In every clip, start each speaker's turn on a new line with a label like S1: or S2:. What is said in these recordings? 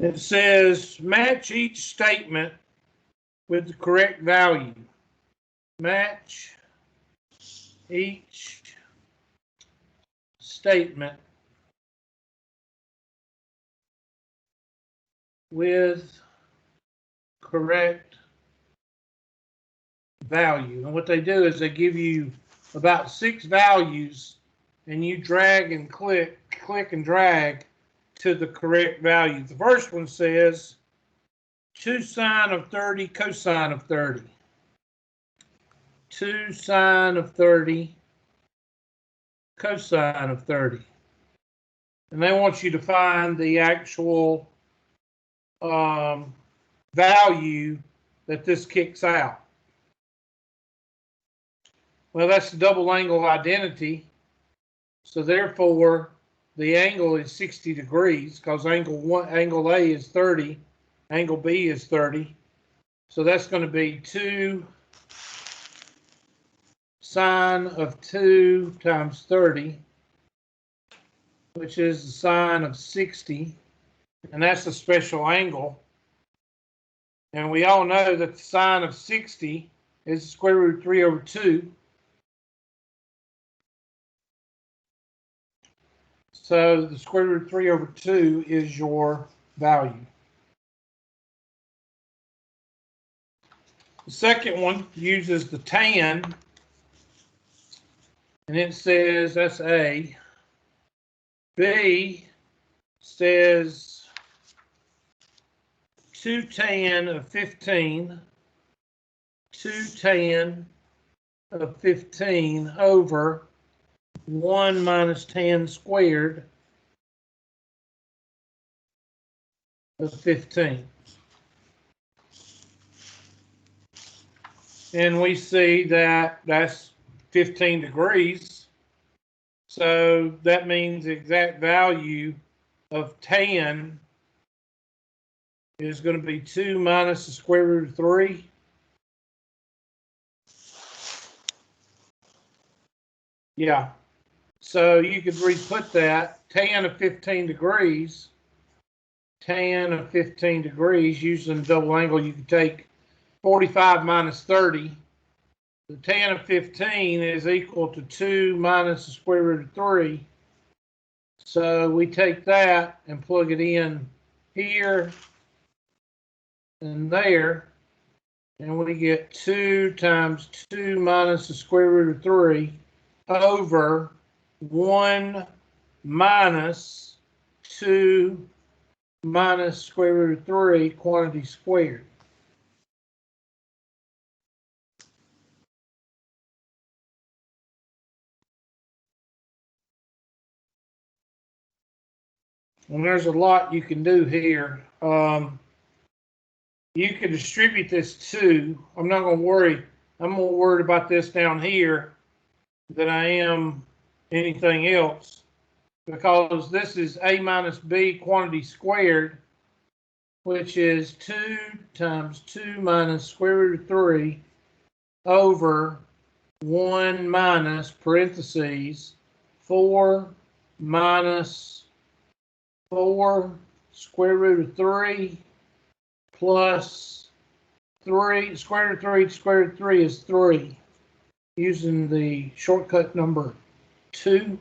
S1: It says match each statement with the correct value. Match each statement with correct value. And what they do is they give you about 6 values, and you drag and click and drag to the correct value. The first one says 2 sine of 30 cosine of 30. 2 sine of 30 cosine of 30. And they want you to find the actual value that this kicks out. Well, that's the double angle identity. So therefore, the angle is 60 degrees because angle A is 30, angle B is 30. So that's going to be 2 sine of 2 times 30, which is the sine of 60. And that's a special angle. And we all know that the sine of 60 is square root of 3 over 2. So the square root of 3 over 2 is your value. The second one uses the tan, and it says that's A. B says 2 tan of 15, 2 tan of 15 over 1 minus tan squared of 15. And we see that that's 15 degrees. So that means the exact value of tan is going to be 2 minus the square root of 3. Yeah. So you could re-put that. Tan of 15 degrees. Tan of 15 degrees, using double angle, you could take 45 minus 30. The tan of 15 is equal to 2 minus the square root of 3. So we take that and plug it in here and there, and we get 2 times 2 minus the square root of 3 over 1 minus 2 minus square root of 3 quantity squared. And there's a lot you can do here. You can distribute this to, I'm not going to worry, I'm more worried about this down here than I am anything else, because this is A minus B quantity squared, which is 2 times 2 minus square root of 3 over 1 minus parentheses 4 minus 4 square root of 3 plus 3, square root of 3, square root of 3 is 3, using the shortcut number 2.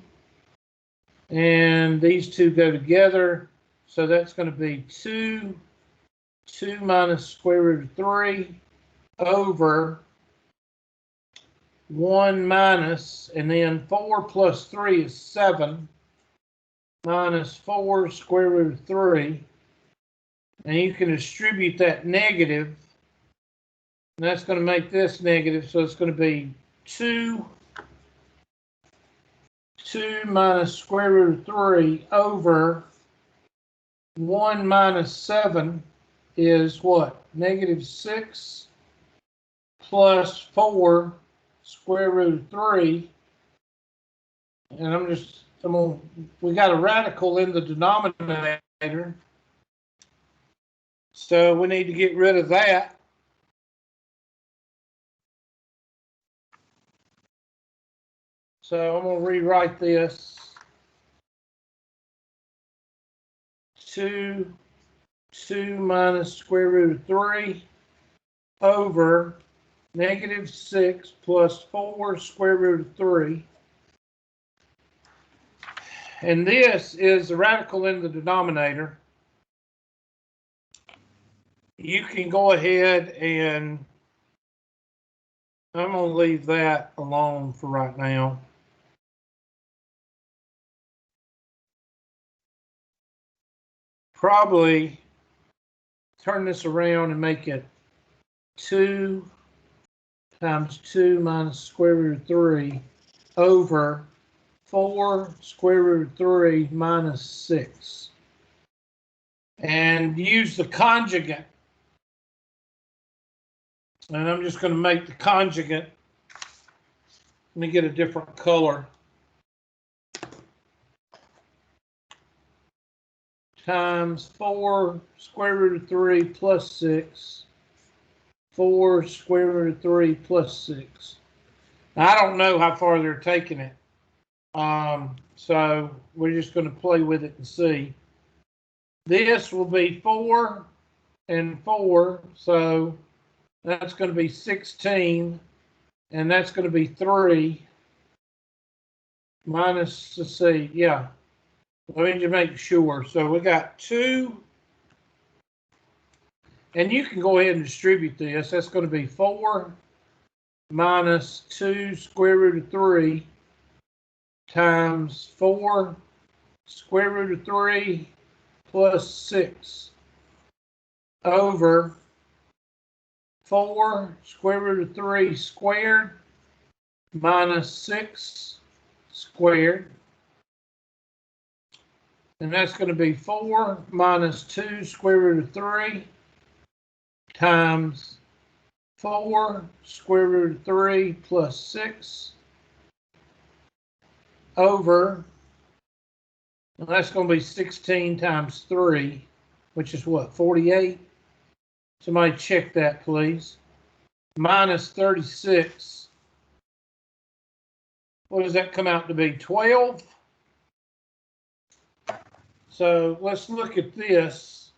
S1: And these two go together, so that's going to be 2 minus square root of 3 over 1 minus, and then 4 plus 3 is 7, minus 4 square root of 3. And you can distribute that negative, and that's going to make this negative, so it's going to be 2 minus square root of 3 over 1 minus 7 is what? Negative 6 plus 4 square root of 3. And we got a radical in the denominator, so we need to get rid of that. So I'm going to rewrite this. 2 2 minus square root of 3 over negative 6 plus 4 square root of 3. And this is the radical in the denominator. You can go ahead and I'm going to leave that alone for right now. Probably turn this around and make it 2 times 2 minus square root of 3 over 4 square root of 3 minus 6. And use the conjugate. And I'm just going to make the conjugate. Let me get a different color. Times 4 square root of 3 plus 6. 4 square root of 3 plus 6. Now, I don't know how far they're taking it. So we're just going to play with it and see. This will be 4 and 4. So that's going to be 16. And that's going to be 3 minus, let's see, yeah. Let me just make sure. So we got 2. And you can go ahead and distribute this. That's going to be 4 minus 2 square root of 3 times 4 square root of 3 plus 6 over 4 square root of 3 squared minus 6 squared. And that's going to be 4 minus 2 square root of 3 times 4 square root of 3 plus 6 over, well, that's going to be 16 times 3, which is what, 48? Somebody check that, please. Minus 36. What does that come out to be? 12? So let's look at this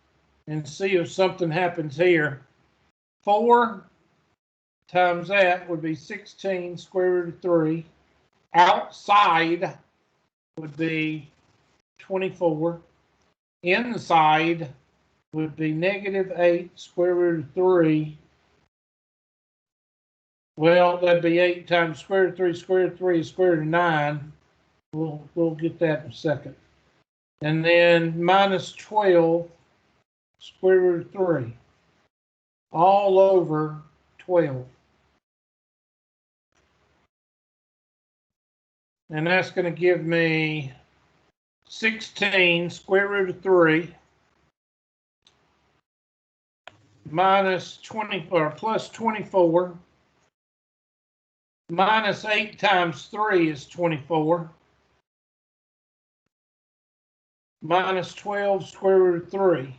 S1: and see if something happens here. 4 times that would be 16 square root of 3. Outside would be 24. Inside would be negative 8 square root of 3. Well, that'd be 8 times square root of 3 square root of 3 is square root of 9. We'll get that in a second. And then minus 12 square root of 3. All over 12. And that's going to give me 16 square root of 3 minus 20 or plus 24 minus 8 times 3 is 24 minus 12 square root of 3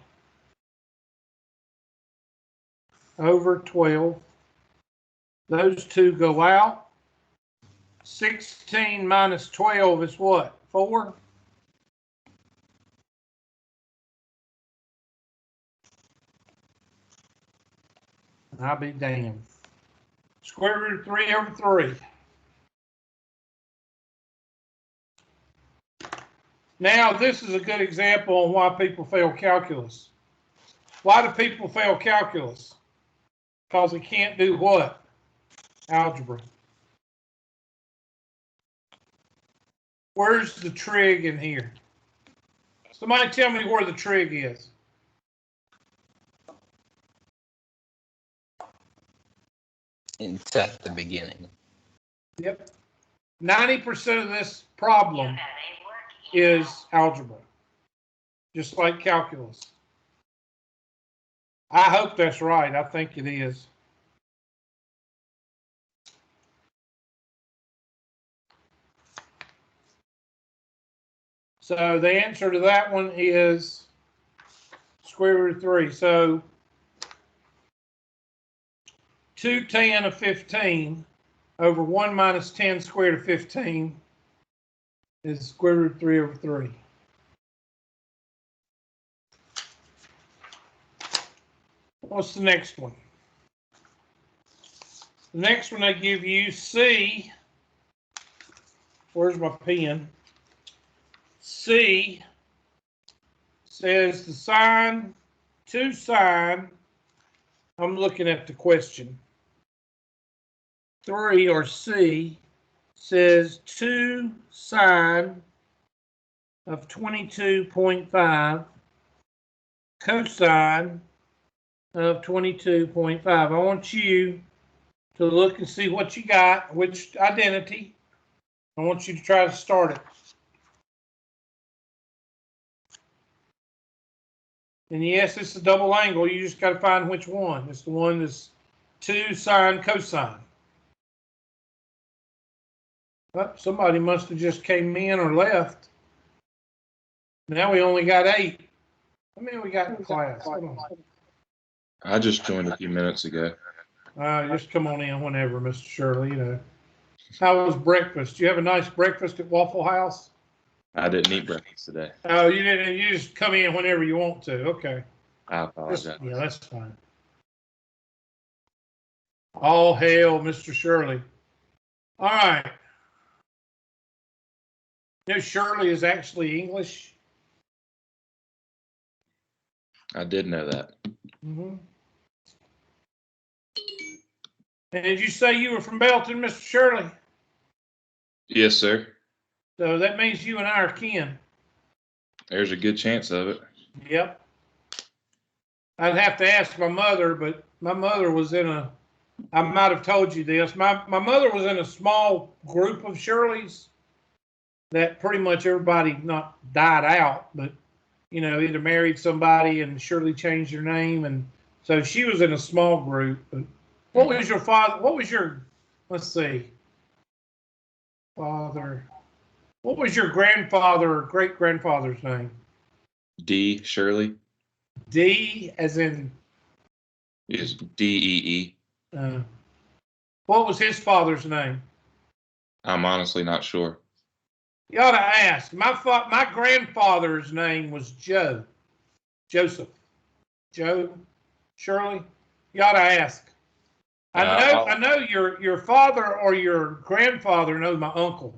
S1: over 12. Those two go out. 16 minus 12 is what? 4? I'll be damned. Square root of 3 over 3. Now, this is a good example on why people fail calculus. Why do people fail calculus? Because they can't do what? Algebra. Where's the trig in here? Somebody tell me where the trig is.
S2: It's at the beginning.
S1: Yep. 90% of this problem is algebra, just like calculus. I hope that's right. I think it is. So the answer to that one is square root of 3. So 2 tan of 15 over 1 minus 10 squared of 15 is square root of 3 over 3. What's the next one? The next one they give you C. Where's my pen? C says the sign, to sign. I'm looking at the question. 3 or C says to sine of 22.5 cosine of 22.5. I want you to look and see what you got, which identity. I want you to try to start it. And yes, it's a double angle. You just got to find which one. It's the one that's 2 sine cosine. Oh, somebody must have just came in or left. Now we only got 8. How many we got in class? Hold on.
S3: I just joined a few minutes ago.
S1: Just come on in whenever, Mr. Shirley. You know, how was breakfast? You have a nice breakfast at Waffle House?
S3: I didn't eat breakfast today.
S1: Oh, you didn't. You just come in whenever you want to. Okay.
S3: I apologize.
S1: Yeah, that's fine. All hail, Mr. Shirley. All right. You know, Shirley is actually English.
S3: I did know that.
S1: Mm-hmm. And did you say you were from Belton, Mr. Shirley?
S3: Yes, sir.
S1: So that means you and I are kin.
S3: There's a good chance of it.
S1: Yep. I'd have to ask my mother, but my mother was in a, I might have told you this. My mother was in a small group of Shirleys that pretty much everybody not died out, but, you know, either married somebody and Shirley changed their name. And so she was in a small group. But what was your father? What was your, let's see, father? What was your grandfather or great grandfather's name?
S3: D. Shirley
S1: D as in,
S3: is D-E-E.
S1: what was his father's name?
S3: I'm honestly not sure.
S1: You ought to ask. My grandfather's name was Joe. Joseph. Joe Shirley. You ought to ask. I know your father or your grandfather knows my uncle.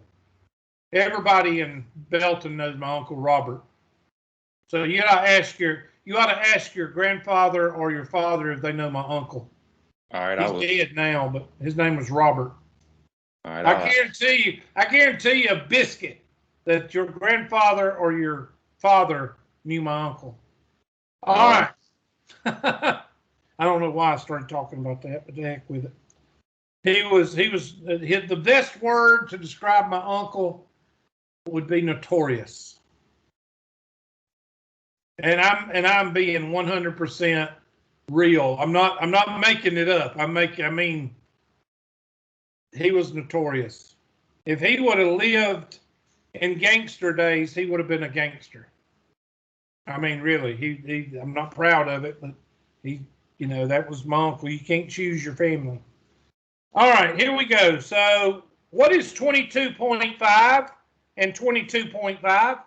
S1: Everybody in Belton knows my Uncle Robert. So you ought to ask your grandfather or your father if they know my uncle.
S3: All right,
S1: He's dead now, but his name was Robert.
S3: All right,
S1: I guarantee you a biscuit that your grandfather or your father knew my uncle. All right. I don't know why I started talking about that, but the heck with it. The best word to describe my uncle would be notorious. And I'm being 100% real. I'm not making it up. I mean, he was notorious. If he would have lived in gangster days, he would have been a gangster. I mean, really, I'm not proud of it, but that was my uncle. You can't choose your family. All right, here we go. So what is 22.5 and 22.5?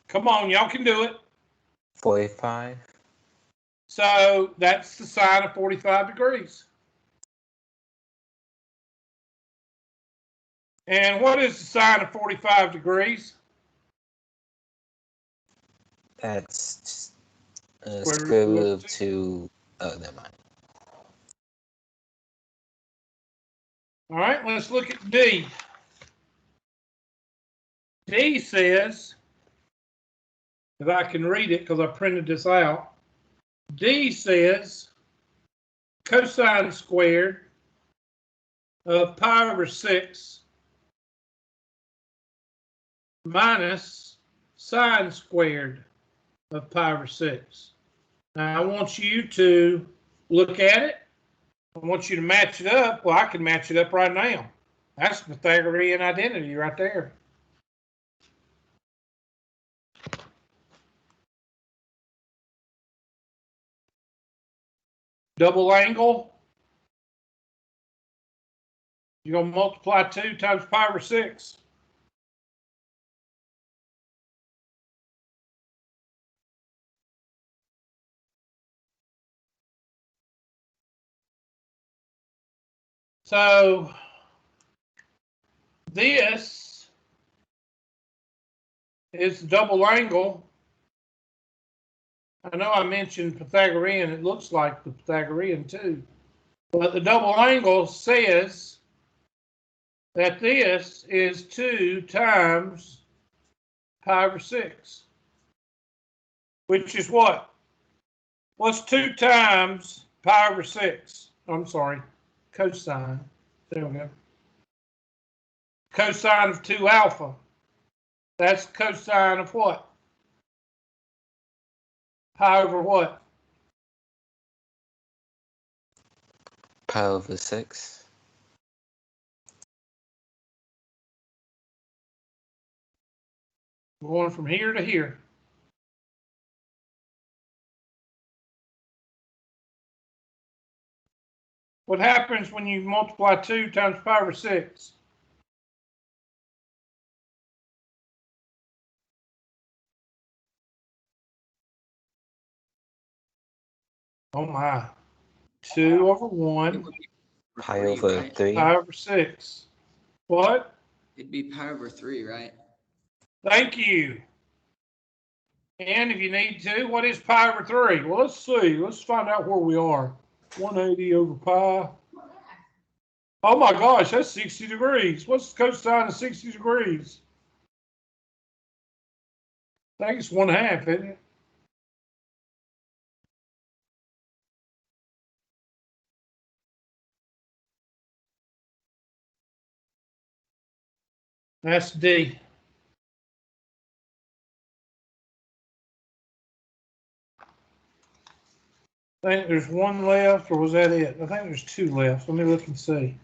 S1: Come on, y'all can do it.
S2: 45.
S1: So that's the sine of 45 degrees. And what is the sine of 45 degrees?
S2: That's square root of 2. Oh, never mind.
S1: All right, let's look at D. D says, if I can read it because I printed this out, D says cosine squared of pi over 6 minus sine squared of pi over 6. Now I want you to look at it. I want you to match it up. Well, I can match it up right now. That's Pythagorean identity right there. Double angle. You're going to multiply 2 times pi over 6. So this is the double angle. I know I mentioned Pythagorean. It looks like the Pythagorean too. But the double angle says that this is 2 times pi over 6. Which is what? What's 2 times pi over 6? I'm sorry, cosine. There we go. Cosine of 2 alpha. That's cosine of what? Pi over what?
S2: Pi over 6.
S1: Going from here to here. What happens when you multiply 2 times pi over 6? Oh my. 2 over 1.
S2: Pi over 3.
S1: Pi over 6. What?
S4: It'd be pi over 3, right?
S1: Thank you. And if you need to, what is pi over 3? Well, let's see. Let's find out where we are. 180 over pi. Oh my gosh, that's 60 degrees. What's the cosine of 60 degrees? I think it's 1/2, isn't it? That's D. I think there's one left, or was that it? I think there's 2 left. Let me look and see.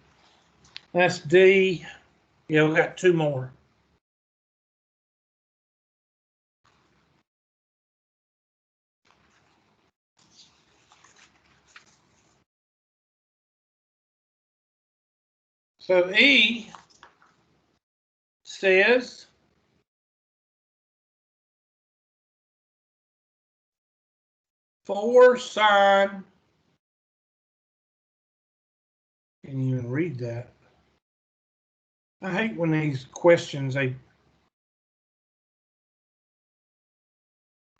S1: That's D. Yeah, we got 2 more. So E says four sine. Can't even read that. I hate when these questions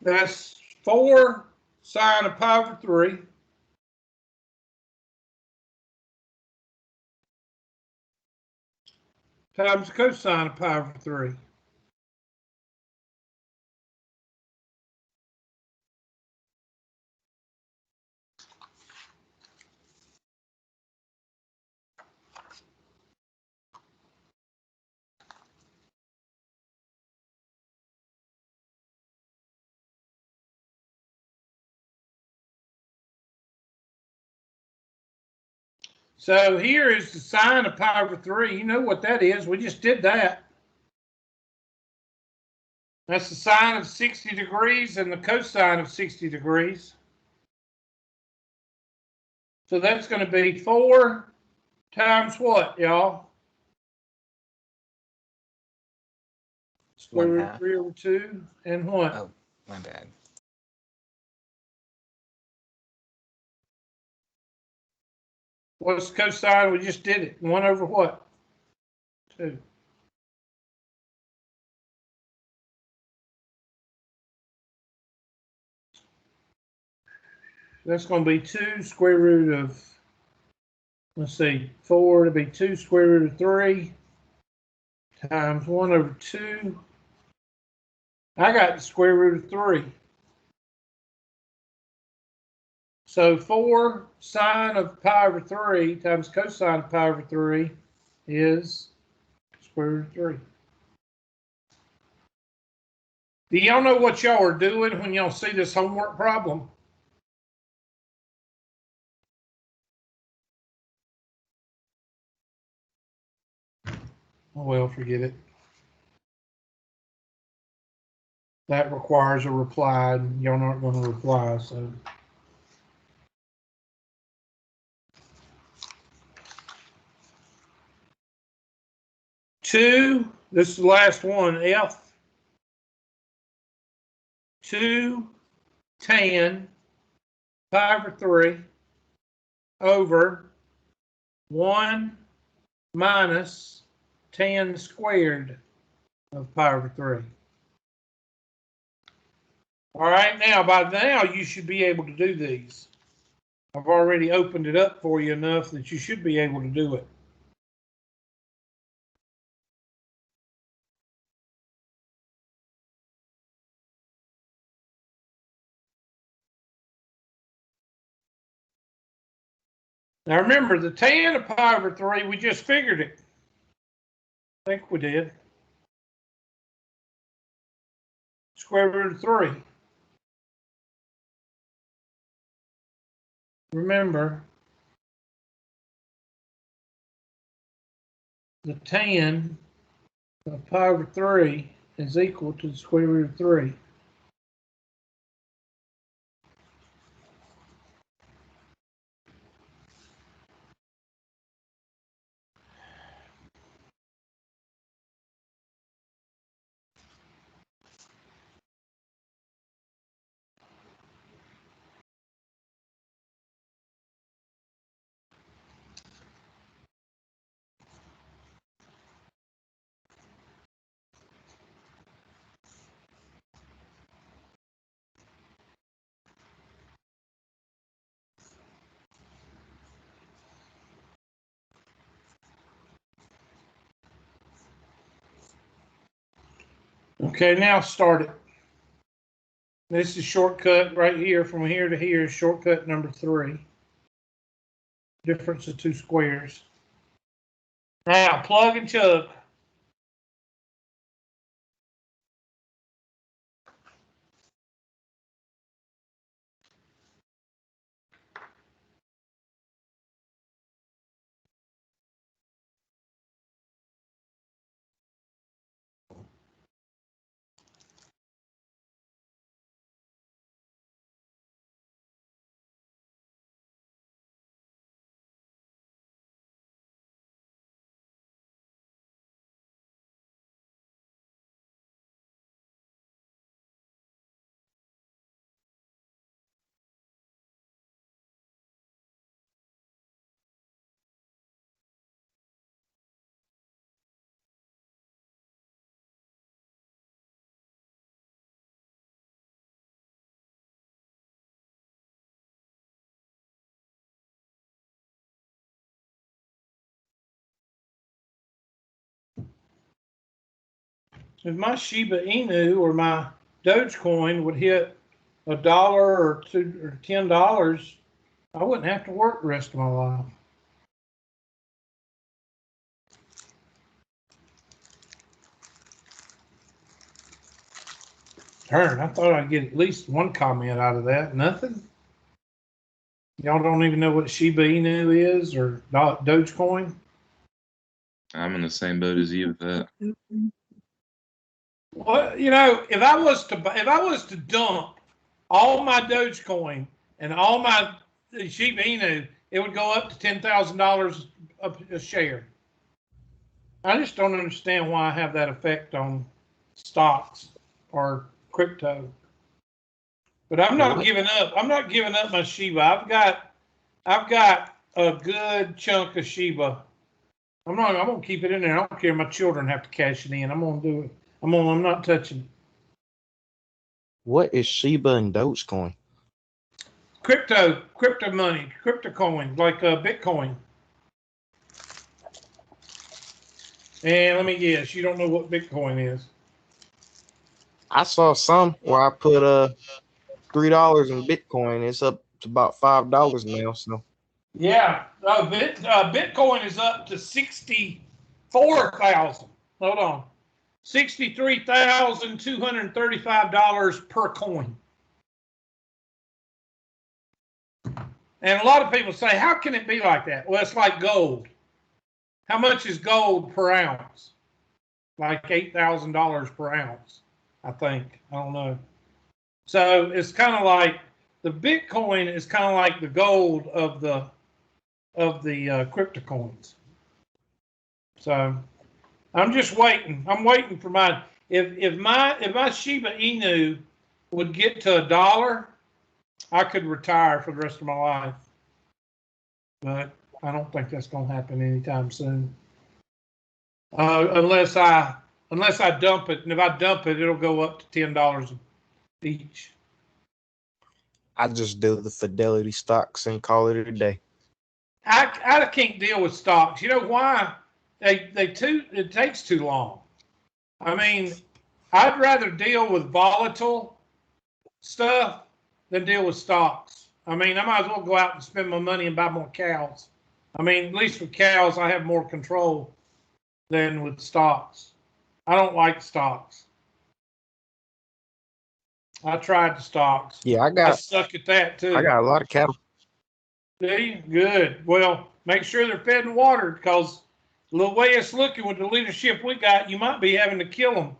S1: that's 4 sine of pi over 3 times cosine of pi over 3. So here is the sine of pi over 3. You know what that is. We just did that. That's the sine of 60 degrees and the cosine of 60 degrees. So that's going to be 4 times what, y'all? Square root of 3 over 2 and what?
S2: Oh, my bad.
S1: What's cosine? We just did it. 1 over what? 2. That's going to be 2 square root of, let's see, 4 to be 2 square root of 3 times 1 over 2. I got the square root of 3. So 4 sine of pi over 3 times cosine of pi over 3 is square root of 3. Do y'all know what y'all are doing when y'all see this homework problem? Oh, well, forget it. That requires a reply, and y'all aren't going to reply, so. Two, this is the last one, F. 2 tan pi over 3 over 1 minus tan squared of pi over 3. All right, now, by now, you should be able to do these. I've already opened it up for you enough that you should be able to do it. Now remember, the tan of pi over 3, we just figured it. I think we did. Square root of 3. Remember, the tan of pi over 3 is equal to the square root of 3. Okay, now start it. This is shortcut right here from here to here, shortcut number 3. Difference of 2 squares. Now plug and chug. If my Shiba Inu or my Dogecoin would hit $1 or $2 or $10, I wouldn't have to work the rest of my life. Darn, I thought I'd get at least one comment out of that. Nothing? Y'all don't even know what Shiba Inu is or Dogecoin?
S3: I'm in the same boat as you with that.
S1: Well, you know, if I was to dump all my Dogecoin and all my Shiba Inu, it would go up to $10,000 a share. I just don't understand why I have that effect on stocks or crypto. But I'm not giving up. I'm not giving up my Shiba. I've got a good chunk of Shiba. I'm gonna keep it in there. I don't care if my children have to cash it in. I'm gonna do it. I'm not touching it.
S5: What is Shiba and Dogecoin?
S1: Crypto money, crypto coins, like Bitcoin. And let me guess, you don't know what Bitcoin is.
S5: I saw some where I put $3 in Bitcoin. It's up to about $5 now. So
S1: Yeah, Bitcoin is up to 64,000. Hold on, $63,235 per coin. And a lot of people say, how can it be like that? Well, it's like gold. How much is gold per ounce? Like $8,000 per ounce, I think. I don't know. So it's kind of like the Bitcoin is kind of like the gold of the crypto coins. So I'm just waiting. I'm waiting for my if my Shiba Inu would get to $1, I could retire for the rest of my life. But I don't think that's going to happen anytime soon. Unless I dump it, and if I dump it, it'll go up to $10 each.
S5: I just do the Fidelity stocks and call it a day.
S1: I can't deal with stocks. You know why? It takes too long. I mean, I'd rather deal with volatile stuff than deal with stocks. I mean, I might as well go out and spend my money and buy more cows. I mean, at least with cows, I have more control than with stocks. I don't like stocks. I tried the stocks.
S5: Yeah,
S1: I suck at that too.
S5: I got a lot of cattle.
S1: Do you? Good. Well, make sure they're fed and watered, because the way it's looking with the leadership we got, you might be having to kill them.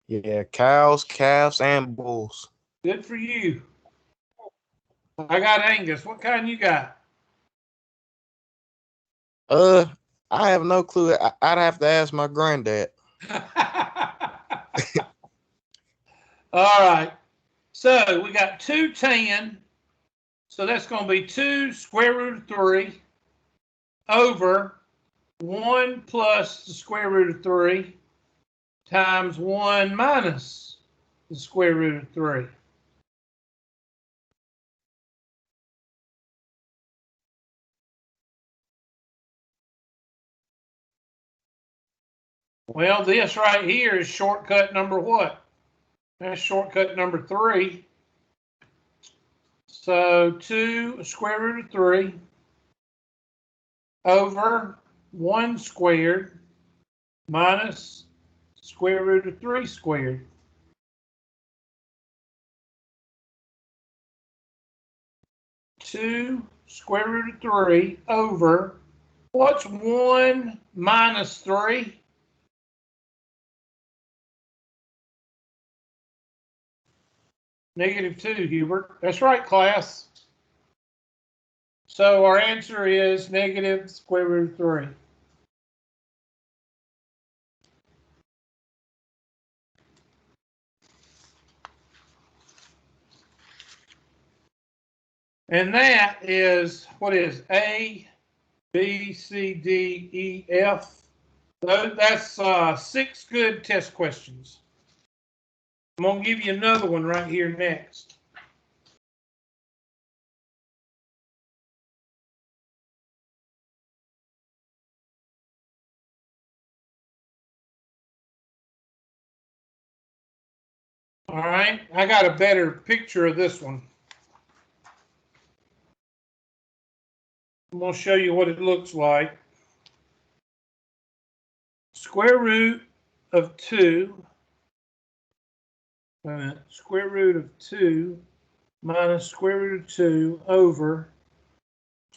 S5: Yeah, cows, calves, and bulls.
S1: Good for you. I got Angus. What kind you got?
S5: I have no clue. I'd have to ask my granddad.
S1: All right. So we got 210. So that's going to be 2 square root of 3 over 1 plus the square root of 3 times 1 minus the square root of 3. Well, this right here is shortcut number what? That's shortcut number 3. So 2 square root of 3 over 1 squared minus square root of 3 squared. Two square root of 3 over, what's 1 minus 3? -2, Hubert. That's right, class. So our answer is negative square root of 3. And that is, what is A, B, C, D, E, F? That's 6 good test questions. I'm going to give you another one right here next. All right, I got a better picture of this one. I'm going to show you what it looks like. Square root of 2, square root of 2 minus square root of 2 over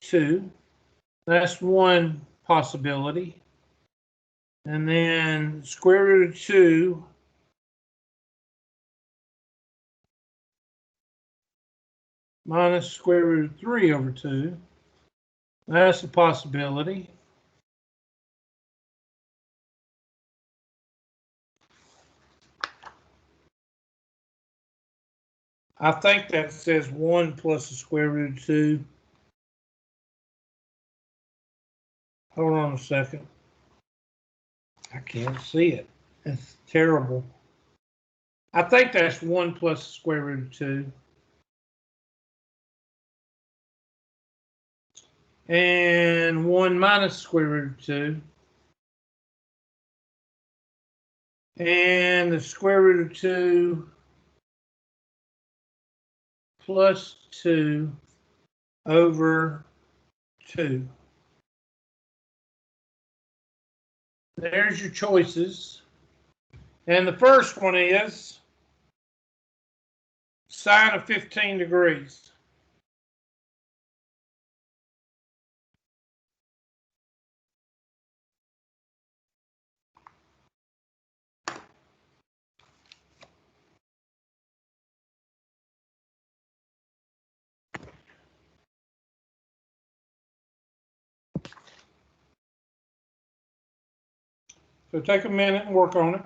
S1: 2. That's one possibility. And then square root of 2 minus square root of 3 over 2. That's a possibility. I think that says 1 plus the square root of 2. Hold on a second. I can't see it. It's terrible. I think that's 1 plus the square root of 2. And 1 minus square root of 2. And the square root of 2 plus 2 over 2. There's your choices. And the first one is sine of 15 degrees. So take a minute and work on it.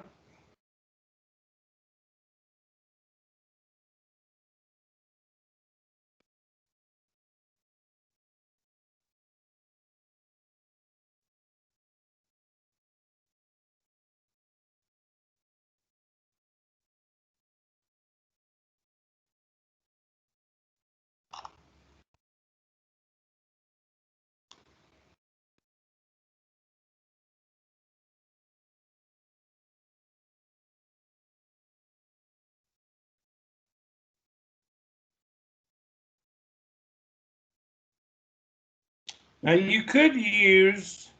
S1: Now you could use,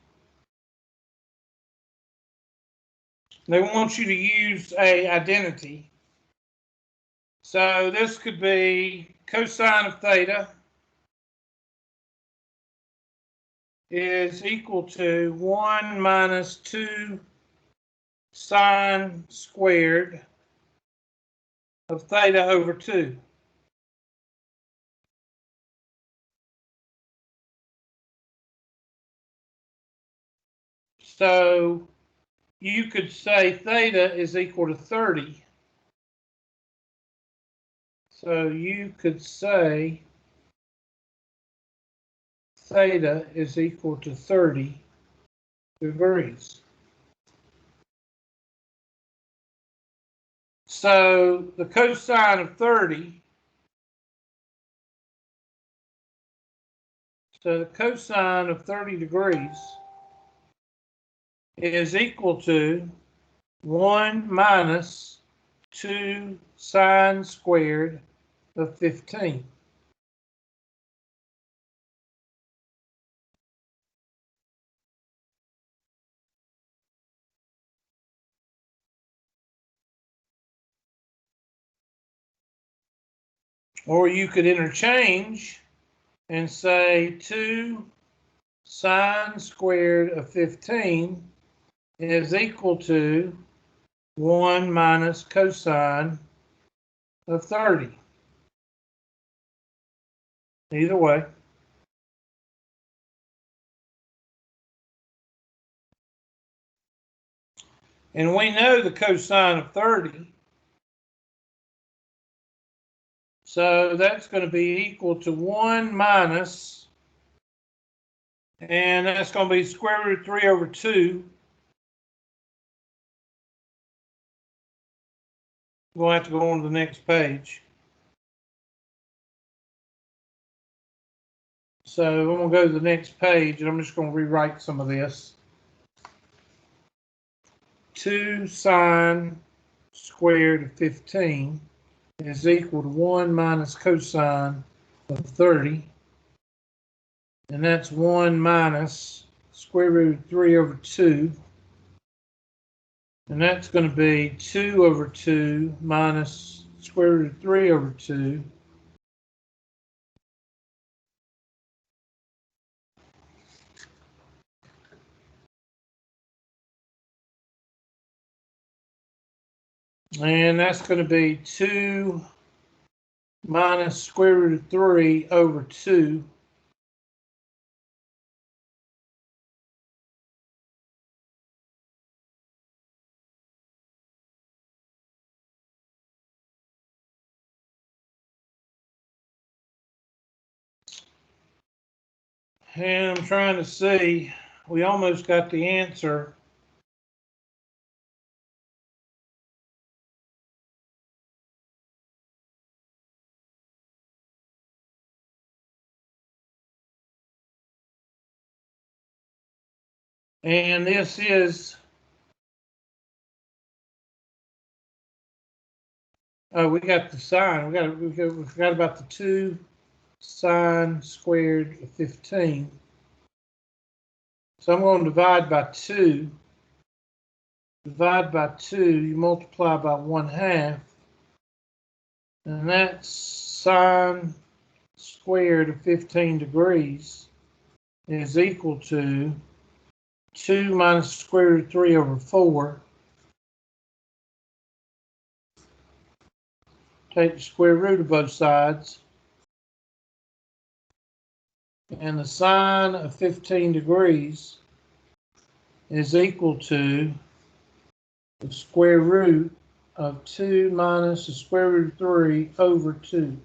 S1: they want you to use a identity. So this could be cosine of theta is equal to 1 minus 2 sine squared of theta over 2. So you could say theta is equal to 30. So you could say theta is equal to 30 degrees. So the cosine of 30, so the cosine of 30 degrees is equal to 1 minus 2 sine squared of 15. Or you could interchange and say 2 sine squared of 15 is equal to 1 minus cosine of 30. Either way. And we know the cosine of 30. So that's going to be equal to 1 minus, and that's going to be square root of 3 over 2. We'll have to go on to the next page. So I'm going to go to the next page, and I'm just going to rewrite some of this. 2 sine squared of 15 is equal to 1 minus cosine of 30. And that's 1 minus square root of 3 over 2. And that's going to be 2 over 2 minus square root of 3 over 2. And that's going to be 2 minus square root of 3 over 2. And I'm trying to see, we almost got the answer. And this is, oh, we got the sine. We forgot about the 2 sine squared of 15. So I'm going to divide by 2. Divide by 2, you multiply by 1/2. And that's sine squared of 15 degrees is equal to 2 minus square root of 3 over 4. Take the square root of both sides. And the sine of 15 degrees is equal to the square root of 2 minus the square root of 3 over 2.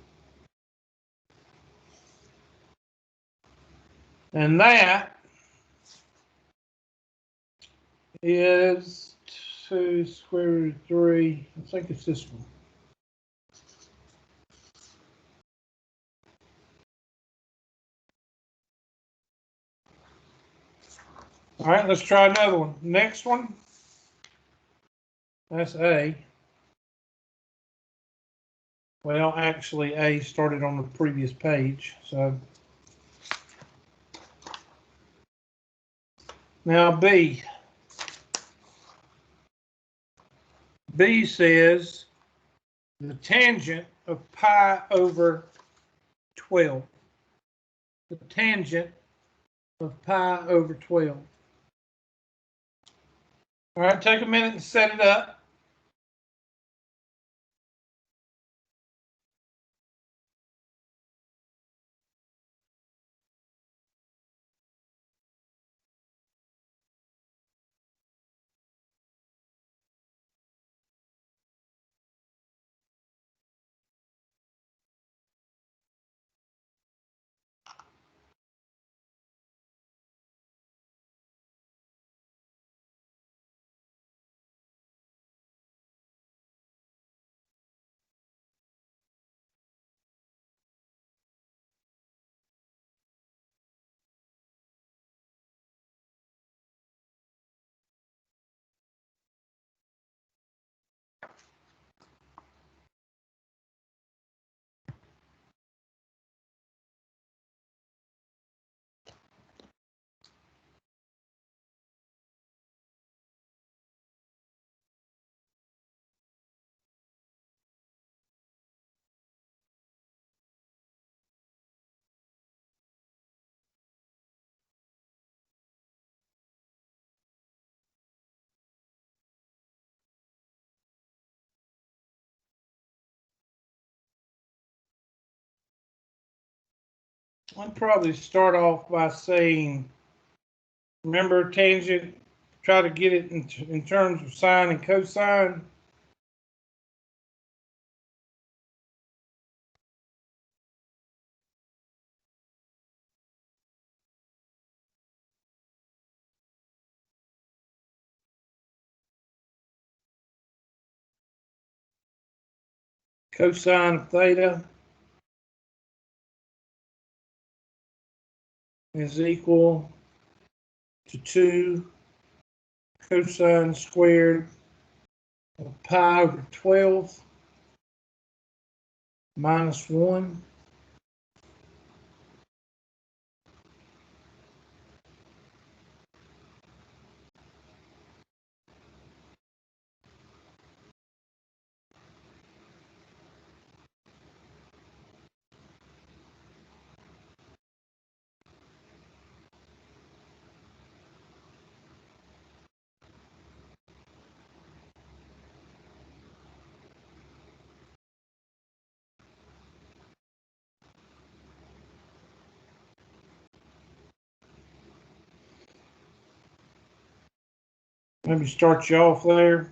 S1: And that is 2 square root of 3. I think it's this one. All right, let's try another one. Next one. That's A. Well, actually, A started on the previous page, so Now B. B says the tangent of pi over 12. The tangent of pi over 12. All right, take a minute and set it up. I'd probably start off by saying, remember tangent, try to get it in terms of sine and cosine. Cosine of theta is equal to 2 cosine squared of pi over 12 minus 1. Maybe start you off there.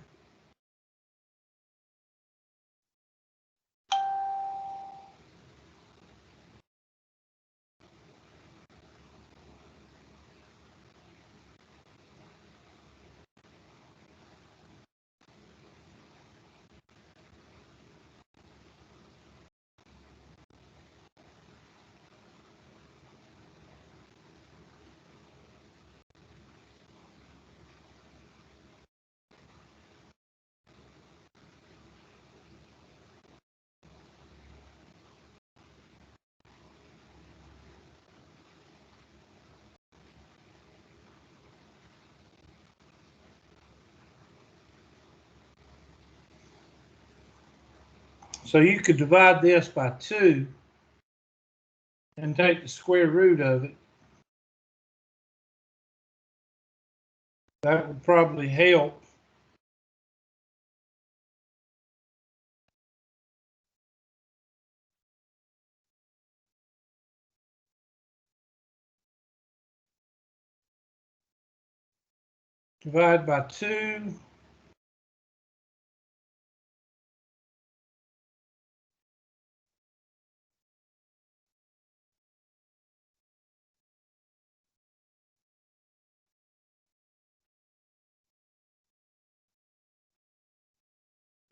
S1: So you could divide this by 2 and take the square root of it. That would probably help. Divide by 2.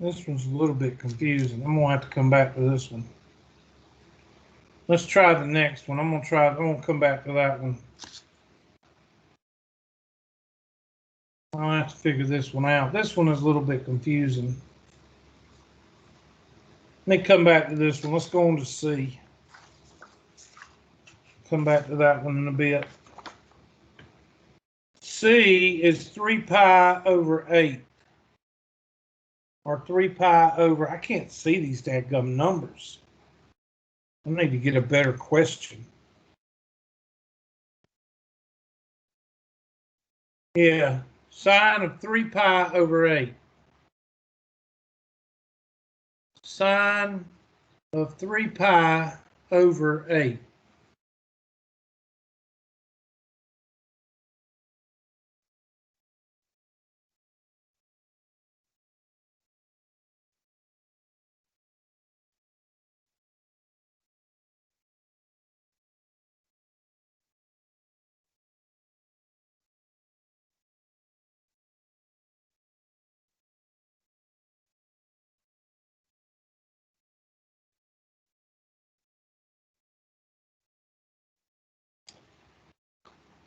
S1: This one's a little bit confusing. I'm gonna have to come back to this one. Let's try the next one. I'm gonna come back to that one. I'll have to figure this one out. This one is a little bit confusing. Let me come back to this one. Let's go on to C. Come back to that one in a bit. C is 3 pi over 8. Or 3 pi over, I can't see these dadgum numbers. I need to get a better question. Yeah, sine of 3 pi over 8. Sine of 3 pi over 8.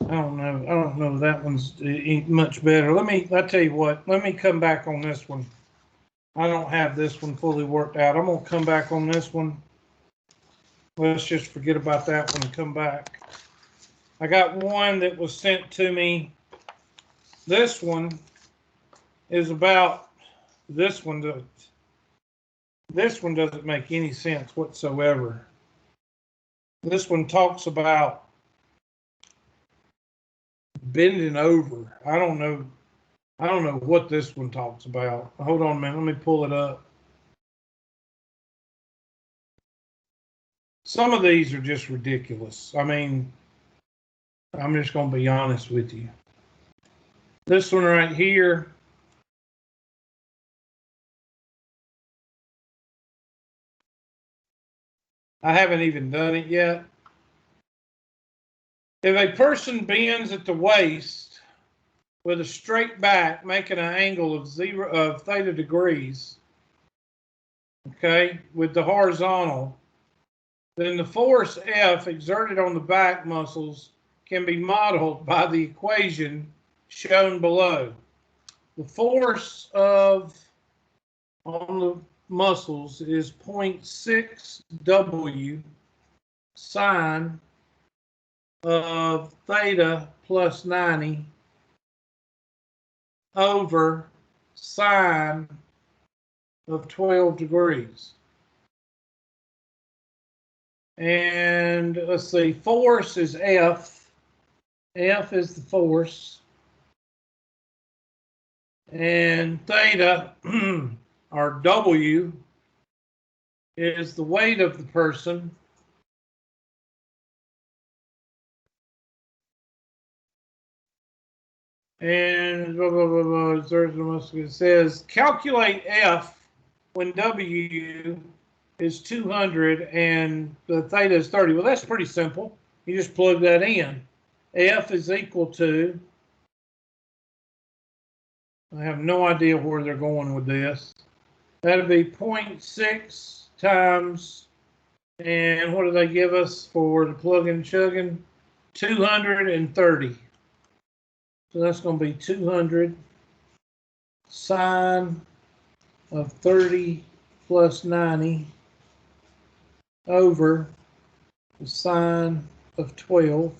S1: I don't know. That one's much better. I tell you what, let me come back on this one. I don't have this one fully worked out. I'm going to come back on this one. Let's just forget about that one and come back. I got one that was sent to me. This one is about, this one doesn't make any sense whatsoever. This one talks about bending over. I don't know what this one talks about. Hold on a minute. Let me pull it up. Some of these are just ridiculous. I mean, I'm just going to be honest with you. This one right here. I haven't even done it yet. If a person bends at the waist with a straight back, making an angle of theta degrees, okay, with the horizontal, then the force F exerted on the back muscles can be modeled by the equation shown below. The force on the muscles is 0.6 W sine of theta plus 90 over sine of 12 degrees. And let's see, force is F. F is the force. And theta, or W, is the weight of the person. And blah, blah, blah, blah. It says calculate F when W is 200 and the theta is 30. Well, that's pretty simple. You just plug that in. F is equal to, I have no idea where they're going with this. That'll be 0.6 times, and what do they give us for the plug and chugging? 230. So that's going to be 200 sine of 30 plus 90 over the sine of 12.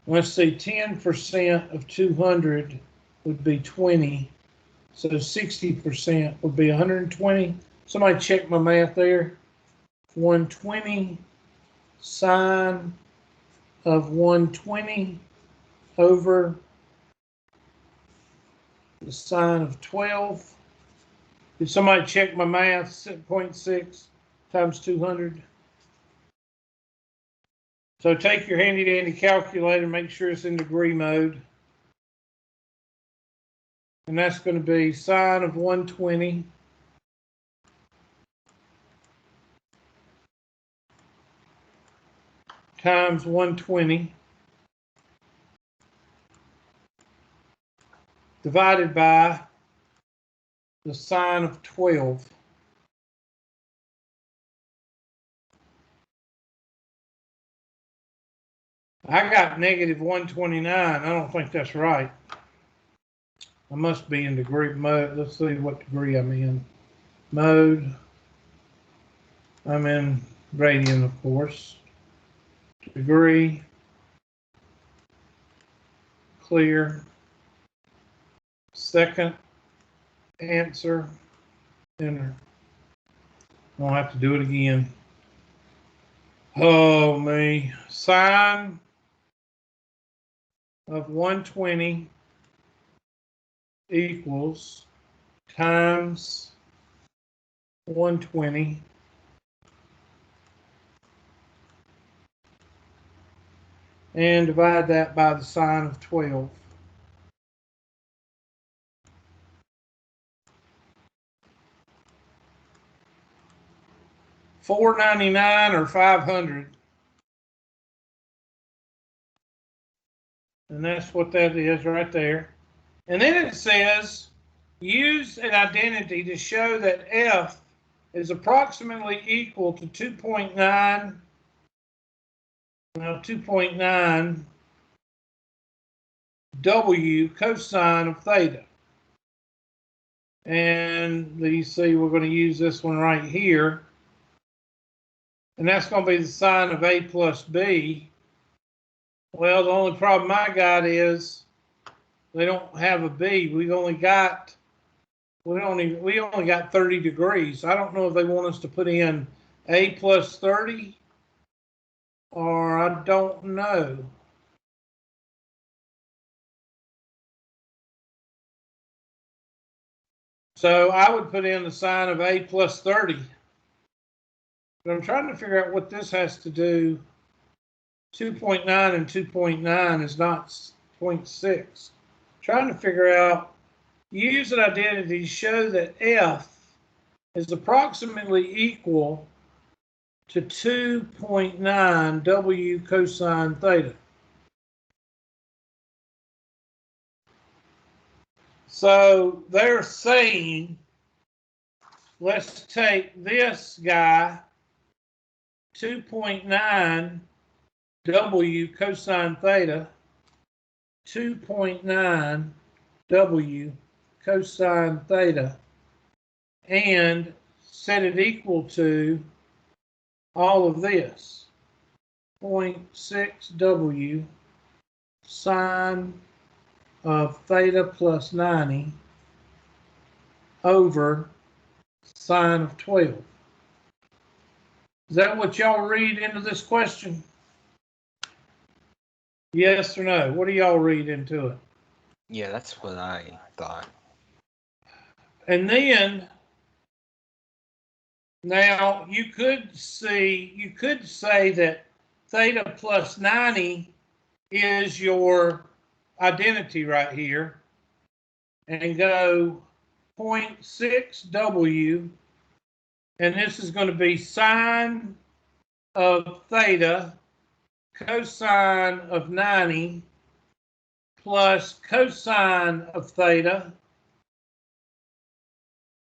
S1: Let's see, 10% of 200 would be 20. So 60% would be 120. Somebody check my math there. 120 sine of 120 over the sine of 12. Did somebody check my math? 0.6 times 200. So take your handy dandy calculator, make sure it's in degree mode. And that's going to be sine of 120 times 120 divided by the sine of 12. I got negative 129. I don't think that's right. I must be in degree mode. Let's see what degree I'm in. Mode. I'm in radian, of course. Degree. clear. Second answer, enter. I'll have to do it again. Oh, me. Sine of 120 equals times 120 and divide that by the sine of 12. $4.99 or 500. And that's what that is right there. And then it says, use an identity to show that F is approximately equal to 2.9 W cosine of theta. And you see we're going to use this one right here. And that's going to be the sine of A plus B. Well, the only problem I got is they don't have a B. We only got 30 degrees. I don't know if they want us to put in A plus 30 or I don't know. So I would put in the sine of A plus 30. But I'm trying to figure out what this has to do. 2.9 and 2.9 is not 0.6. Trying to figure out, use an identity to show that F is approximately equal to 2.9 W cosine theta. So they're saying, let's take this guy, 2.9 W cosine theta, 2.9 W cosine theta, and set it equal to all of this, 0.6 W sine of theta plus 90 over sine of 12. Is that what y'all read into this question? Yes or no? What do y'all read into it?
S2: Yeah, that's what I thought.
S1: And then, now you could say that theta plus 90 is your identity right here, and go 0.6 W, and this is going to be sine of theta cosine of 90 plus cosine of theta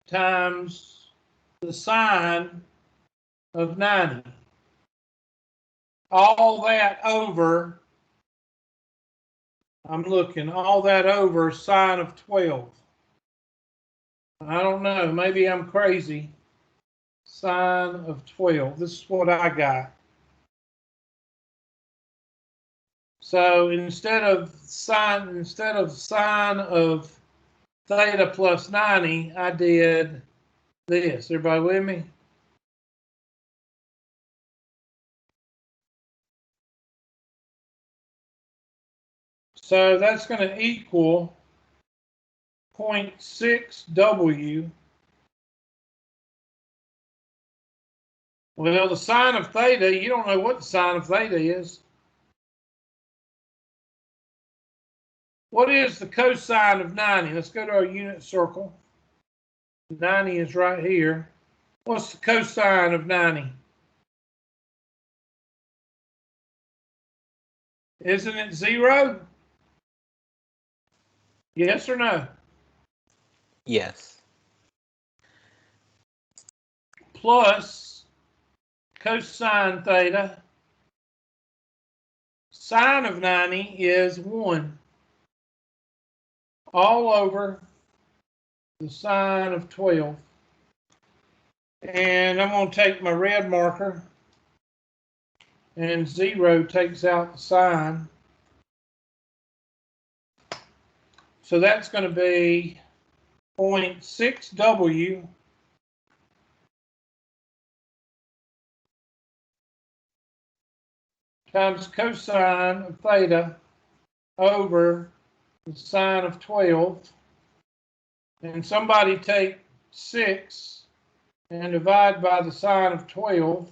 S1: times the sine of 90. All that over, all that over sine of 12. I don't know, maybe I'm crazy. Sine of 12, this is what I got. So instead of sine of theta plus 90, I did this. Everybody with me? So that's going to equal 0.6 W. Well, the sine of theta, you don't know what the sine of theta is. What is the cosine of 90? Let's go to our unit circle. 90 is right here. What's the cosine of 90? Isn't it 0? Yes or no?
S2: Yes.
S1: Plus cosine theta. Sine of 90 is 1. All over the sine of 12. And I'm going to take my red marker, and 0 takes out the sine. So that's going to be 0.6W times cosine of theta over the sine of 12. And somebody take 6 and divide by the sine of 12.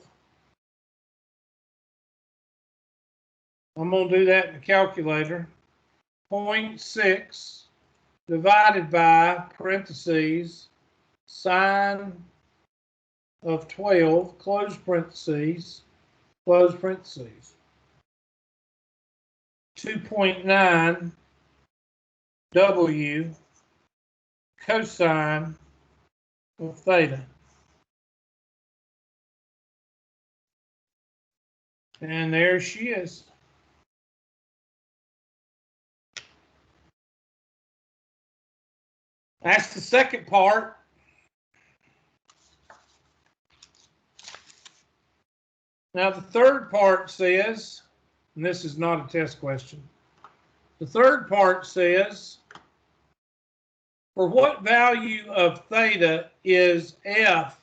S1: I'm going to do that in the calculator. 0.6 divided by parentheses sine of 12, close parentheses, 2.9 W cosine of theta. And there she is. That's the second part. Now the third part says, and this is not a test question, the third part says, for what value of theta is f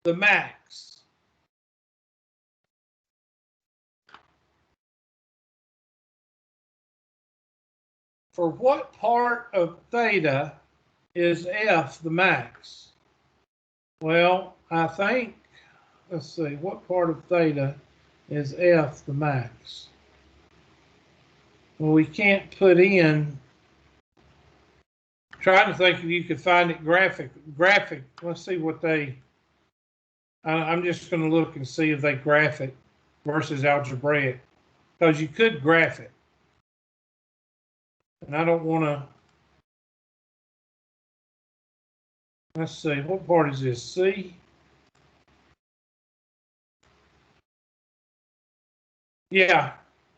S1: the max? For what part of theta is f the max? Well, I think, let's see, what part of theta is f the max? Well, we can't put in, trying to think if you could find it graphic. Let's see what they, I'm just going to look and see if they graph it versus algebraic, because you could graph it. And I don't want to, let's see, what part is this? C? Yeah,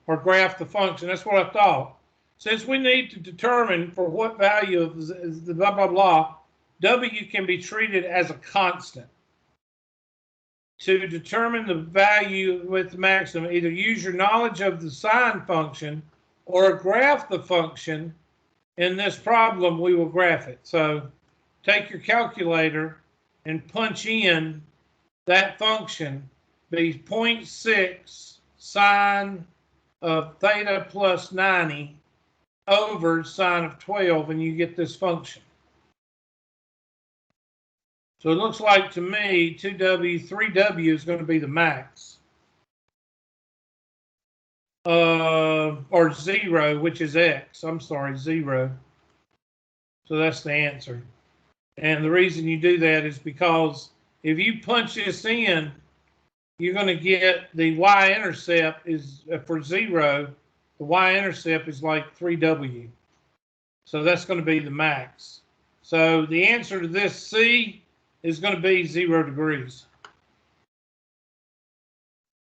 S1: or graph the function. That's what I thought. Since we need to determine for what value of the blah, blah, blah, W can be treated as a constant. To determine the value with the maximum, either use your knowledge of the sine function or graph the function. In this problem, we will graph it. So take your calculator and punch in that function, be 0.6 sine of theta plus 90 over sine of 12, and you get this function. So it looks like to me 2W, 3W is going to be the max. Or 0, which is x. I'm sorry, 0. So that's the answer. And the reason you do that is because if you punch this in, you're going to get the y-intercept is for 0. The y-intercept is like 3W. So that's going to be the max. So the answer to this C is going to be 0 degrees.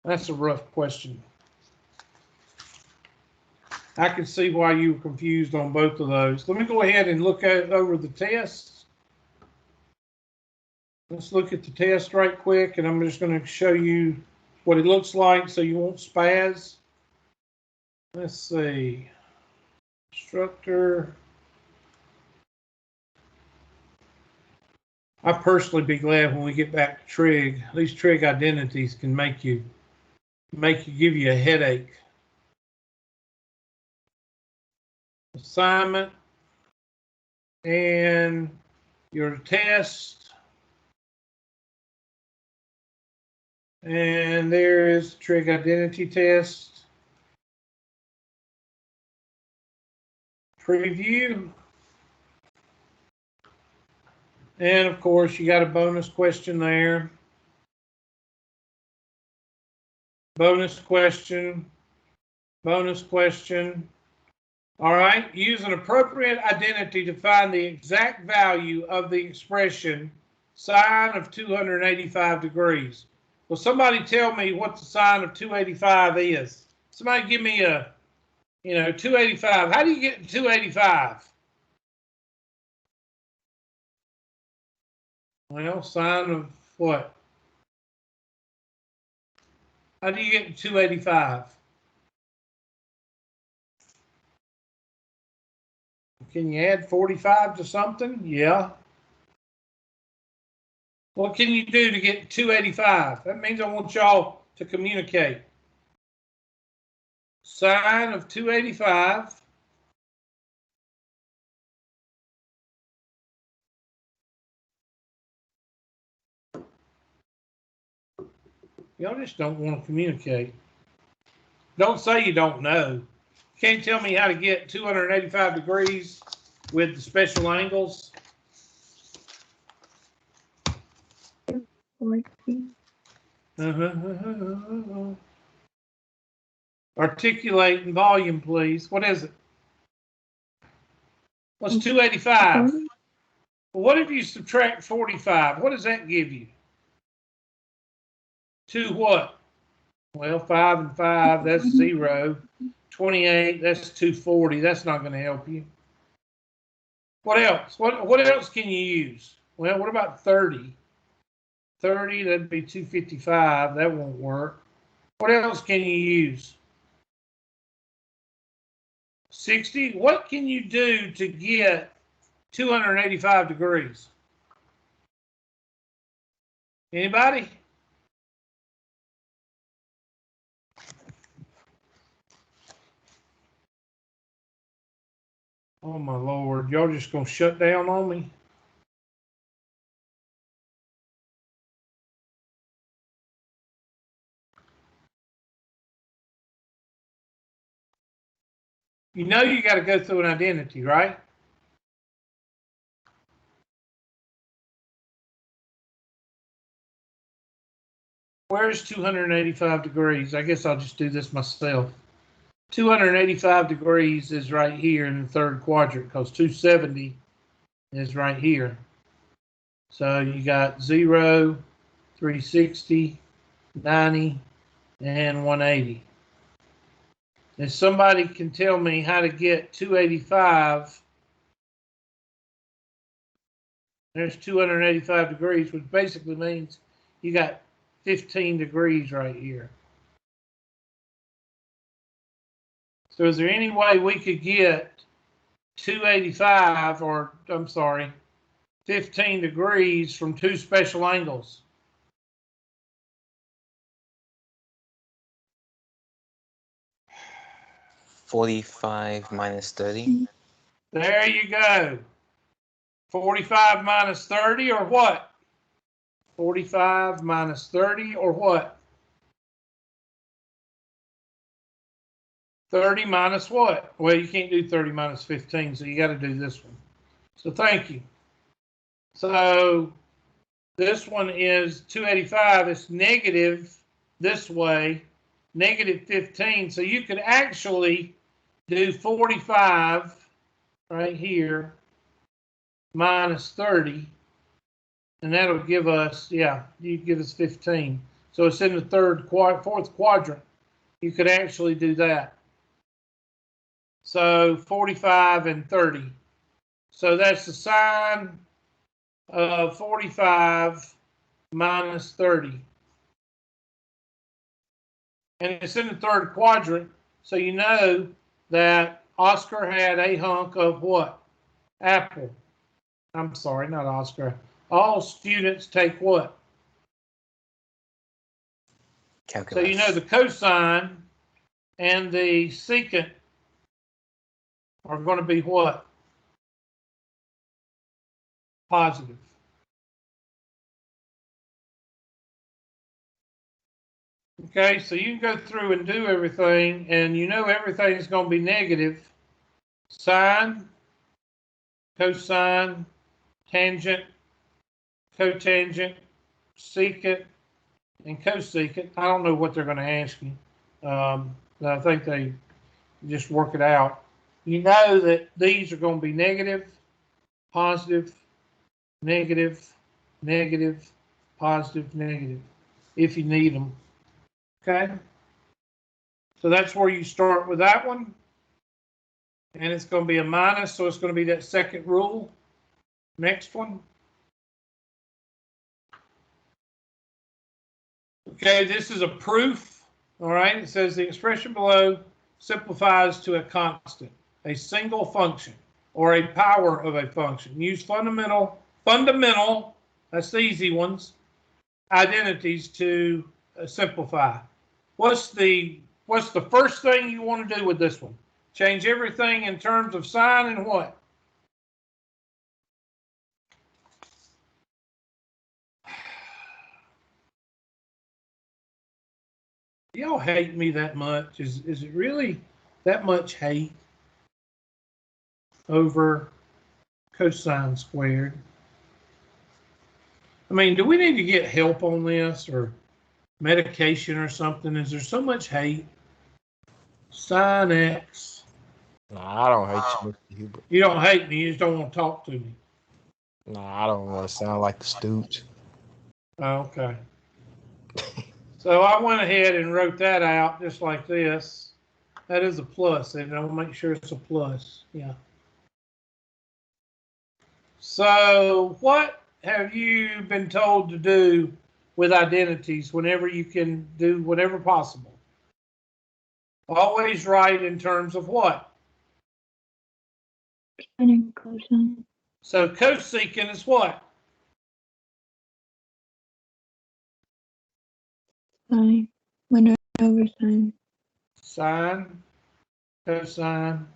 S1: That's a rough question. I can see why you were confused on both of those. Let me go ahead and look over the tests. Let's look at the test right quick, and I'm just going to show you what it looks like so you won't spaz. Let's see. Instructor. I personally be glad when we get back to trig. These trig identities can make you give you a headache. Assignment and your test. And there is the trig identity test. Preview. And of course, you got a bonus question there. Bonus question. Bonus question. All right. Use an appropriate identity to find the exact value of the expression sine of 285 degrees. Well, somebody tell me what the sine of 285 is. Somebody give me a, 285. How do you get 285? Well, sine of what? How do you get 285? Can you add 45 to something? Yeah. What can you do to get 285? That means I want y'all to communicate. Sine of 285. Y'all just don't want to communicate. Don't say you don't know. Can't tell me how to get 285 degrees with the special angles. Articulate in volume, please. What is it? What's 285? Well, what if you subtract 45? What does that give you? 2 what? Well, 5 and 5, that's 0. 28, that's 240. That's not going to help you. What else? What else can you use? Well, what about 30? 30, that'd be 255. That won't work. What else can you use? 60. What can you do to get 285 degrees? Anybody? Oh my Lord, y'all just gonna shut down on me? You know you got to go through an identity, right? Where's 285 degrees? I guess I'll just do this myself. 285 degrees is right here in the third quadrant because 270 is right here. So you got 0, 360, 90, and 180. If somebody can tell me how to get 285, there's 285 degrees, which basically means you got 15 degrees right here. So is there any way we could get 285, or I'm sorry, 15 degrees from 2 special angles?
S2: $45 minus 30.
S1: There you go. 45 minus 30 or what? 45 minus 30 or what? 30 minus what? Well, you can't do 30 minus 15, so you got to do this one. So thank you. So this one is 285. It's negative this way, negative 15. So you could actually do 45 right here minus 30. And that'll give us, yeah, you give us 15. So it's in the fourth quadrant. You could actually do that. So 45 and 30. So that's the sine of 45 minus 30. And it's in the third quadrant. So you know that Oscar had a hunk of what? Apple. I'm sorry, not Oscar. All students take what?
S2: Calculus.
S1: So you know the cosine and the secant are going to be what? Positive. Okay, so you can go through and do everything, and you know everything is going to be negative. Sine, cosine, tangent, cotangent, secant, and cosecant. I don't know what they're going to ask you. But I think they just work it out. You know that these are going to be negative, positive, negative, negative, positive, negative, if you need them. Okay? So that's where you start with that one. And it's going to be a minus, so it's going to be that second rule. Next one. Okay, this is a proof. All right, it says the expression below simplifies to a constant, a single function. or a power of a function. Use fundamental, that's the easy ones, identities to simplify. What's the first thing you want to do with this one? Change everything in terms of sign and what? Y'all hate me that much? Is it really that much hate over cosine squared? I mean, do we need to get help on this or medication or something? Is there so much hate? Sine X.
S5: Nah, I don't hate you, Mr. Hubert.
S1: You don't hate me, you just don't want to talk to me.
S5: Nah, I don't want to sound like the stooge.
S1: Okay. So I went ahead and wrote that out just like this. That is a plus, and I'll make sure it's a plus. Yeah. So what have you been told to do with identities whenever you can do whatever possible? Always write in terms of what?
S6: Sine and cosine.
S1: So cosecant is what?
S6: Sine. 1 over sine.
S1: Sine, cosine,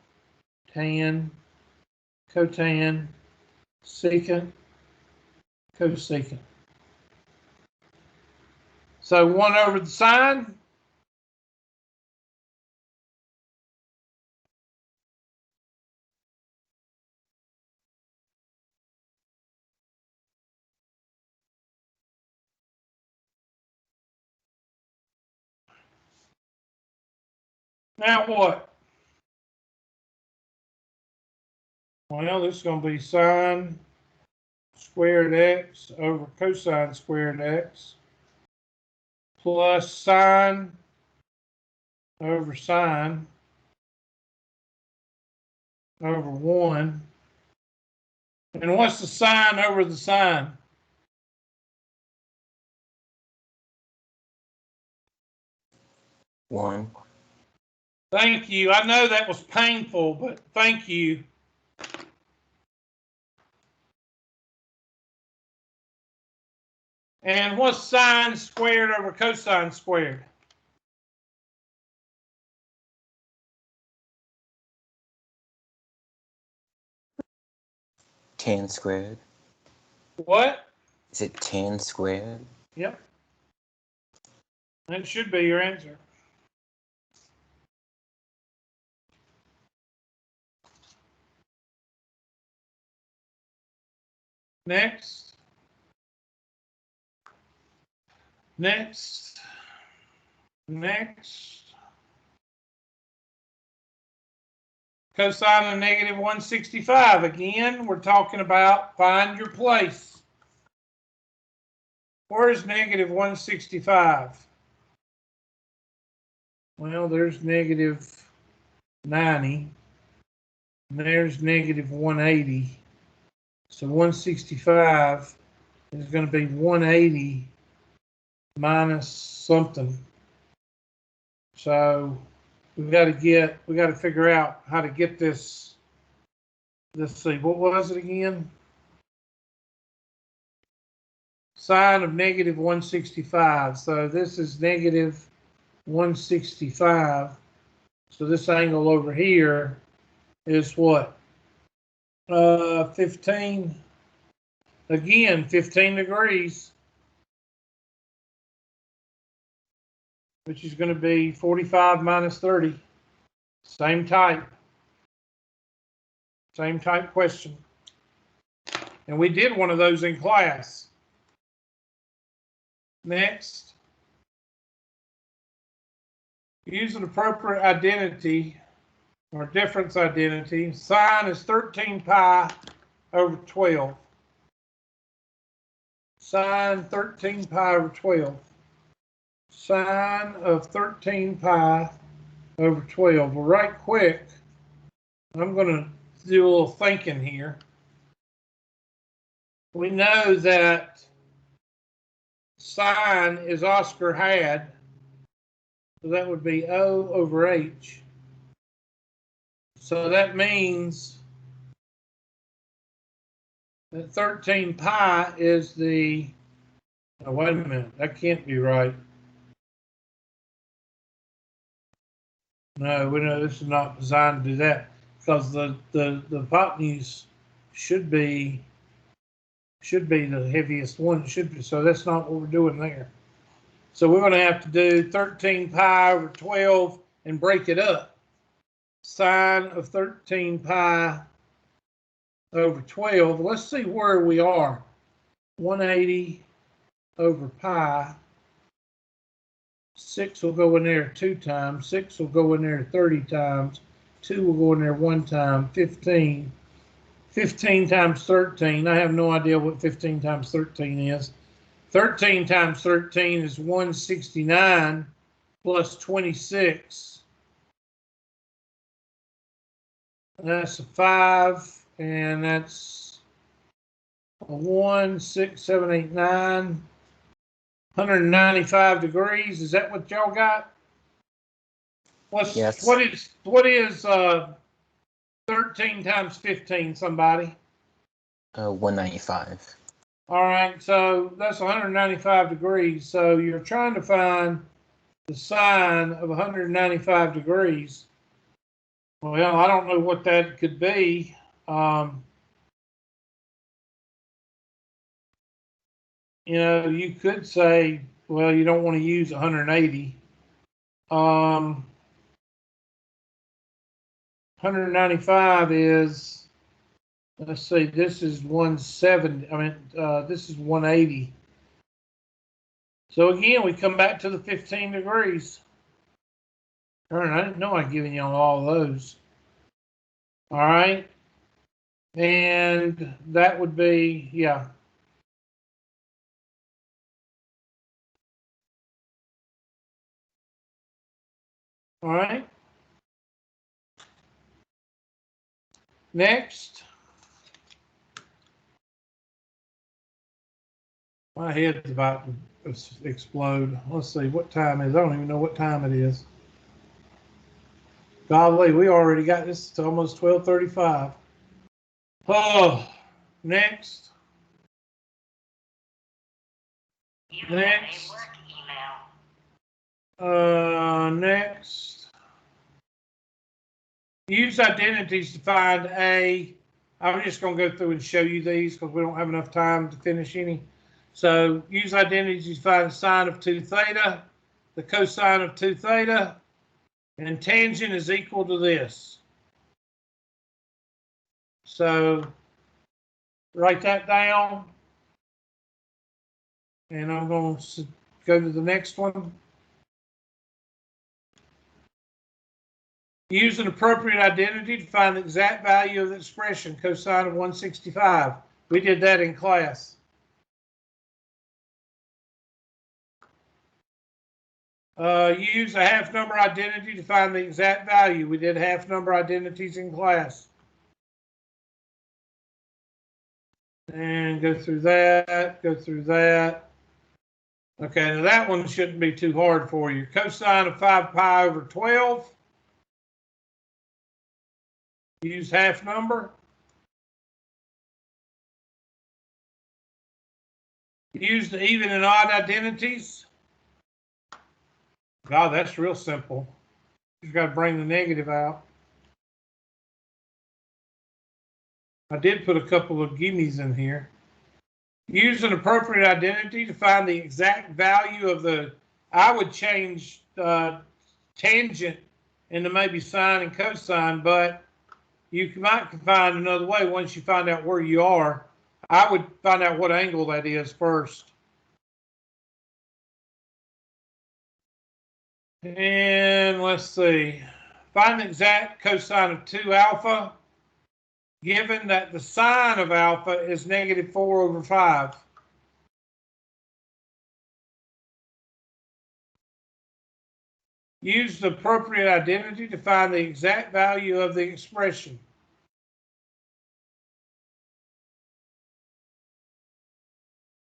S1: tan, cotan, secant, cosecant. So 1 over the sine. Now what? Well, this is going to be sine squared x over cosine squared x plus sine over sine over 1. And what's the sine over the sine?
S2: One.
S1: Thank you. I know that was painful, but thank you. And what's sine squared over cosine squared?
S2: Tan squared.
S1: What?
S2: Is it tan squared?
S1: Yep. That should be your answer. Next. Next. Next. Cosine of negative 165. Again, we're talking about find your place. Where is negative 165? Well, there's negative 90. And there's negative 180. So 165 is going to be 180 minus something. So we got to figure out how to get this. Let's see, what was it again? Sine of negative 165. So this is negative 165. So this angle over here is what? 15. Again, 15 degrees. Which is going to be 45 minus 30. Same type. Same type question. And we did one of those in class. Next. Use an appropriate identity or difference identity. Sine is 13 pi over 12. Sine 13 pi over 12. Sine of 13 pi over 12. Well, right quick, I'm going to do a little thinking here. We know that sine is Oscar had, so that would be O over H. So that means And 13 pi is the, oh, wait a minute, that can't be right. No, we know this is not designed to do that, because the hypotenuse should be the heaviest one. It should be, so that's not what we're doing there. So we're going to have to do 13 pi over 12 and break it up. Sine of 13 pi over 12. Let's see where we are. 180 over pi. 6 will go in there 2 times. 6 will go in there 30 times. 2 will go in there 1 time. 15. 15 times 13. I have no idea what 15 times 13 is. 13 times 13 is 169 plus 26. That's a 5, and that's a 1, 6, 7, 8, 9. 195 degrees. Is that what y'all got?
S2: Yes.
S1: What is 13 times 15, somebody?
S2: 195.
S1: All right, so that's 195 degrees. So you're trying to find the sine of 195 degrees. Well, I don't know what that could be. You know, you could say, well, you don't want to use 180. 195 is, let's see, this is 170. I mean, this is 180. So again, we come back to the 15 degrees. Darn, I didn't know I'd given y'all all those. All right. And that would be, yeah. All right. Next. My head's about to explode. Let's see what time it is. I don't even know what time it is. Golly, we already got this to almost 12:35. Oh, next. Next. Next. Use identities to find A. I'm just going to go through and show you these because we don't have enough time to finish any. So use identities to find the sine of 2 theta, the cosine of 2 theta, and tangent is equal to this. So write that down. And I'm going to go to the next one. Use an appropriate identity to find the exact value of the expression cosine of 165. We did that in class. Use a half number identity to find the exact value. We did half number identities in class. And go through that, go through that. Okay, now that one shouldn't be too hard for you. Cosine of 5 pi over 12. Use half number. Use the even and odd identities. God, that's real simple. You've got to bring the negative out. I did put a couple of gimmes in here. Use an appropriate identity to find the exact value of the, I would change tangent into maybe sine and cosine, but you might find another way once you find out where you are. I would find out what angle that is first. And let's see. Find the exact cosine of 2 alpha, given that the sine of alpha is negative 4 over 5. Use the appropriate identity to find the exact value of the expression.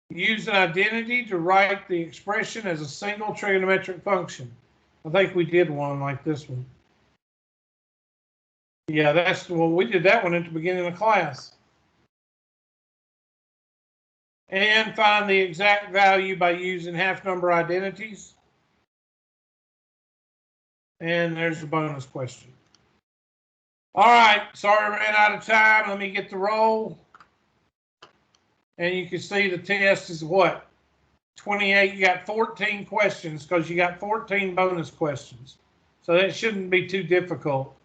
S1: Use an identity to write the expression as a single trigonometric function. I think we did one like this one. Yeah, well, we did that one at the beginning of class. And find the exact value by using half number identities. And there's the bonus question. All right, sorry I ran out of time. Let me get the roll. And you can see the test is what? 28. You got 14 questions because you got 14 bonus questions. So that shouldn't be too difficult.